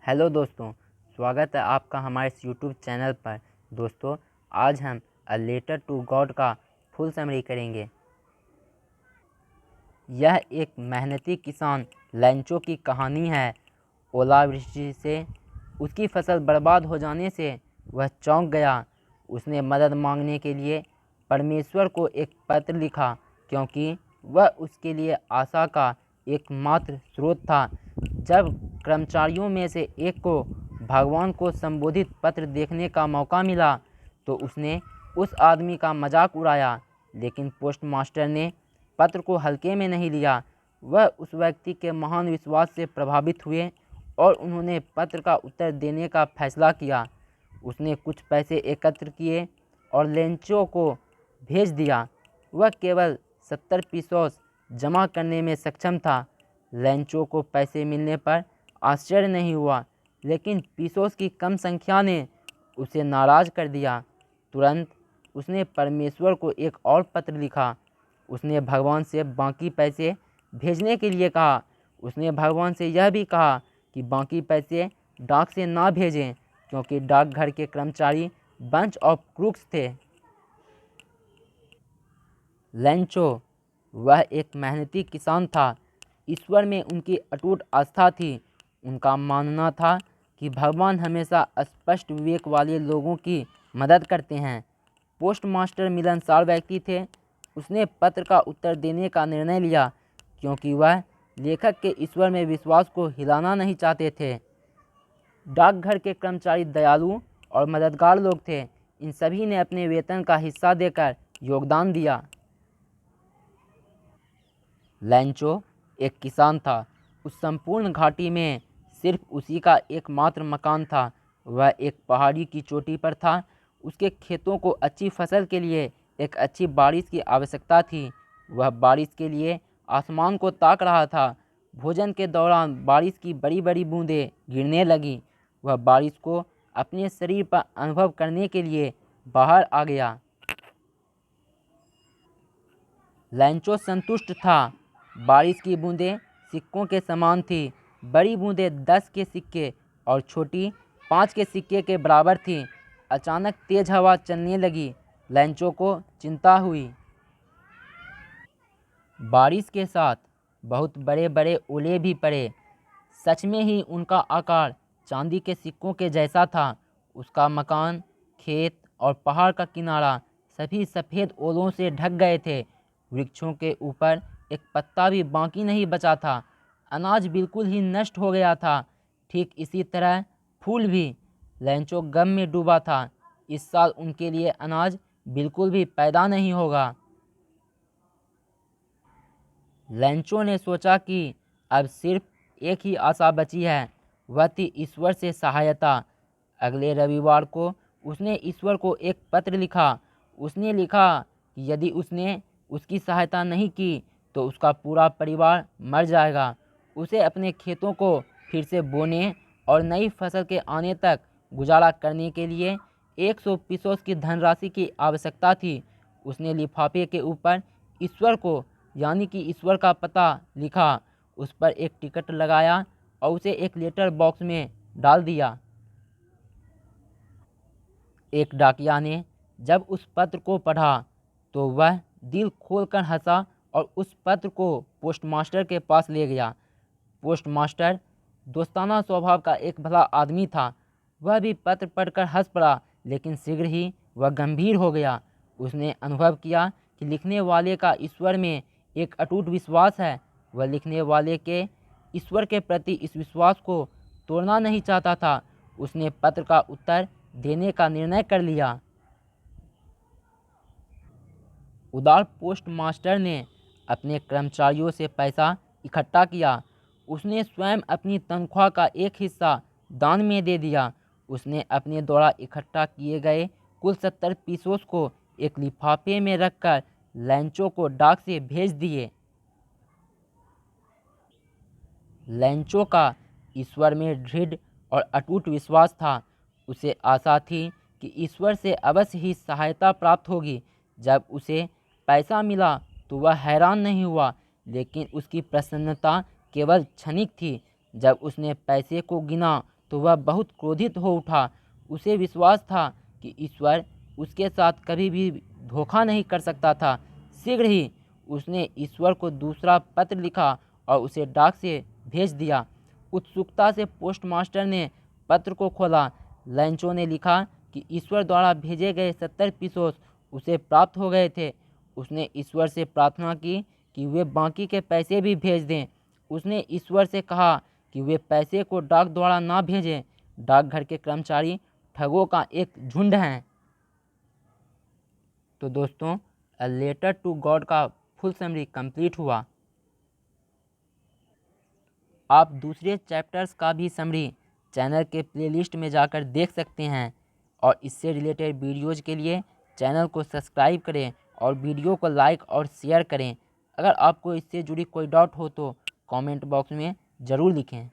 Hello दोस्तों, स्वागत है आपका हमारे इस यूट्यूब चैनल पर। दोस्तों, आज हम अ लेटर टू गॉड का फुल समरी करेंगे। यह एक मेहनती किसान लेंचो की कहानी है। ओलावृष्टि से उसकी फसल बर्बाद हो जाने से वह चौंक गया। उसने मदद मांगने के लिए परमेश्वर को एक पत्र लिखा, क्योंकि वह उसके लिए आशा का एकमात्र स्रोत था। जब कर्मचारियों में से एक को भगवान को संबोधित पत्र देखने का मौका मिला, तो उसने उस आदमी का मजाक उड़ाया, लेकिन पोस्टमास्टर ने पत्र को हल्के में नहीं लिया। वह उस व्यक्ति के महान विश्वास से प्रभावित हुए और उन्होंने पत्र का उत्तर देने का फैसला किया। उसने कुछ पैसे एकत्र किए और लेंचो को भेज दिया। वह केवल 70 पीसोस जमा करने में सक्षम था। लेंचो को पैसे मिलने पर आश्चर्य नहीं हुआ, लेकिन पीसोस की कम संख्या ने उसे नाराज कर दिया। तुरंत उसने परमेश्वर को एक और पत्र लिखा। उसने भगवान से बाकी पैसे भेजने के लिए कहा। उसने भगवान से यह भी कहा कि बाकी पैसे डाक से ना भेजें, क्योंकि डाकघर के कर्मचारी बंच ऑफ क्रूक्स थे। लेंचो वह एक मेहनती किसान था। ईश्वर में उनकी अटूट आस्था थी। उनका मानना था कि भगवान हमेशा स्पष्ट विवेक वाले लोगों की मदद करते हैं। पोस्टमास्टर मिलनसार व्यक्ति थे। उसने पत्र का उत्तर देने का निर्णय लिया, क्योंकि वह लेखक के ईश्वर में विश्वास को हिलाना नहीं चाहते थे। डाकघर के कर्मचारी दयालु और मददगार लोग थे। इन सभी ने अपने वेतन का हिस्सा देकर योगदान दिया। लेंचो एक किसान था। उस संपूर्ण घाटी में सिर्फ उसी का एकमात्र मकान था। वह एक पहाड़ी की चोटी पर था। उसके खेतों को अच्छी फसल के लिए एक अच्छी बारिश की आवश्यकता थी। वह बारिश के लिए आसमान को ताक रहा था। भोजन के दौरान बारिश की बड़ी बड़ी बूंदें गिरने लगी। वह बारिश को अपने शरीर पर अनुभव करने के लिए बाहर आ गया। लेंचो संतुष्ट था। बारिश की बूंदें सिक्कों के समान थी। बड़ी बूंदें 10 के सिक्के और छोटी 5 के सिक्के के बराबर थीं। अचानक तेज हवा चलने लगी। लेंचो को चिंता हुई। बारिश के साथ बहुत बड़े बड़े ओले भी पड़े। सच में ही उनका आकार चांदी के सिक्कों के जैसा था। उसका मकान, खेत और पहाड़ का किनारा सभी सफ़ेद ओलों से ढक गए थे। वृक्षों के ऊपर एक पत्ता भी बाकी नहीं बचा था। अनाज बिल्कुल ही नष्ट हो गया था। ठीक इसी तरह फूल भी। लेंचो गम में डूबा था। इस साल उनके लिए अनाज बिल्कुल भी पैदा नहीं होगा। लेंचो ने सोचा कि अब सिर्फ एक ही आशा बची है, वह थी ईश्वर से सहायता। अगले रविवार को उसने ईश्वर को एक पत्र लिखा। उसने लिखा कि यदि उसने उसकी सहायता नहीं की तो उसका पूरा परिवार मर जाएगा। उसे अपने खेतों को फिर से बोने और नई फसल के आने तक गुजारा करने के लिए 100 पीसोस की धनराशि की आवश्यकता थी। उसने लिफाफे के ऊपर ईश्वर को यानी कि ईश्वर का पता लिखा, उस पर एक टिकट लगाया और उसे एक लेटर बॉक्स में डाल दिया। एक डाकिया ने जब उस पत्र को पढ़ा तो वह दिल खोलकर हंसा और उस पत्र को पोस्टमास्टर के पास ले गया। पोस्टमास्टर दोस्ताना स्वभाव का एक भला आदमी था। वह भी पत्र पढ़कर हंस पड़ा, लेकिन शीघ्र ही वह गंभीर हो गया। उसने अनुभव किया कि लिखने वाले का ईश्वर में एक अटूट विश्वास है। वह लिखने वाले के ईश्वर के प्रति इस विश्वास को तोड़ना नहीं चाहता था। उसने पत्र का उत्तर देने का निर्णय कर लिया। उदार पोस्टमास्टर ने अपने कर्मचारियों से पैसा इकट्ठा किया। उसने स्वयं अपनी तनख्वाह का एक हिस्सा दान में दे दिया। उसने अपने द्वारा इकट्ठा किए गए कुल 70 पीसोस को एक लिफाफे में रखकर लेंचो को डाक से भेज दिए। लेंचो का ईश्वर में दृढ़ और अटूट विश्वास था। उसे आशा थी कि ईश्वर से अवश्य ही सहायता प्राप्त होगी। जब उसे पैसा मिला तो वह हैरान नहीं हुआ, लेकिन उसकी प्रसन्नता केवल क्षणिक थी। जब उसने पैसे को गिना तो वह बहुत क्रोधित हो उठा। उसे विश्वास था कि ईश्वर उसके साथ कभी भी धोखा नहीं कर सकता था। शीघ्र ही उसने ईश्वर को दूसरा पत्र लिखा और उसे डाक से भेज दिया। उत्सुकता से पोस्टमास्टर ने पत्र को खोला। लैंचो ने लिखा कि ईश्वर द्वारा भेजे गए 70 पीसोस उसे प्राप्त हो गए थे। उसने ईश्वर से प्रार्थना की कि वे बाकी के पैसे भी भेज दें। उसने ईश्वर से कहा कि वे पैसे को डाक द्वारा ना भेजें। डाकघर के कर्मचारी ठगों का एक झुंड हैं। तो दोस्तों, अ लेटर टू गॉड का फुल समरी कंप्लीट हुआ। आप दूसरे चैप्टर्स का भी समरी चैनल के प्लेलिस्ट में जाकर देख सकते हैं और इससे रिलेटेड वीडियोज़ के लिए चैनल को सब्सक्राइब करें और वीडियो को लाइक और शेयर करें। अगर आपको इससे जुड़ी कोई डाउट हो तो कमेंट बॉक्स में ज़रूर लिखें।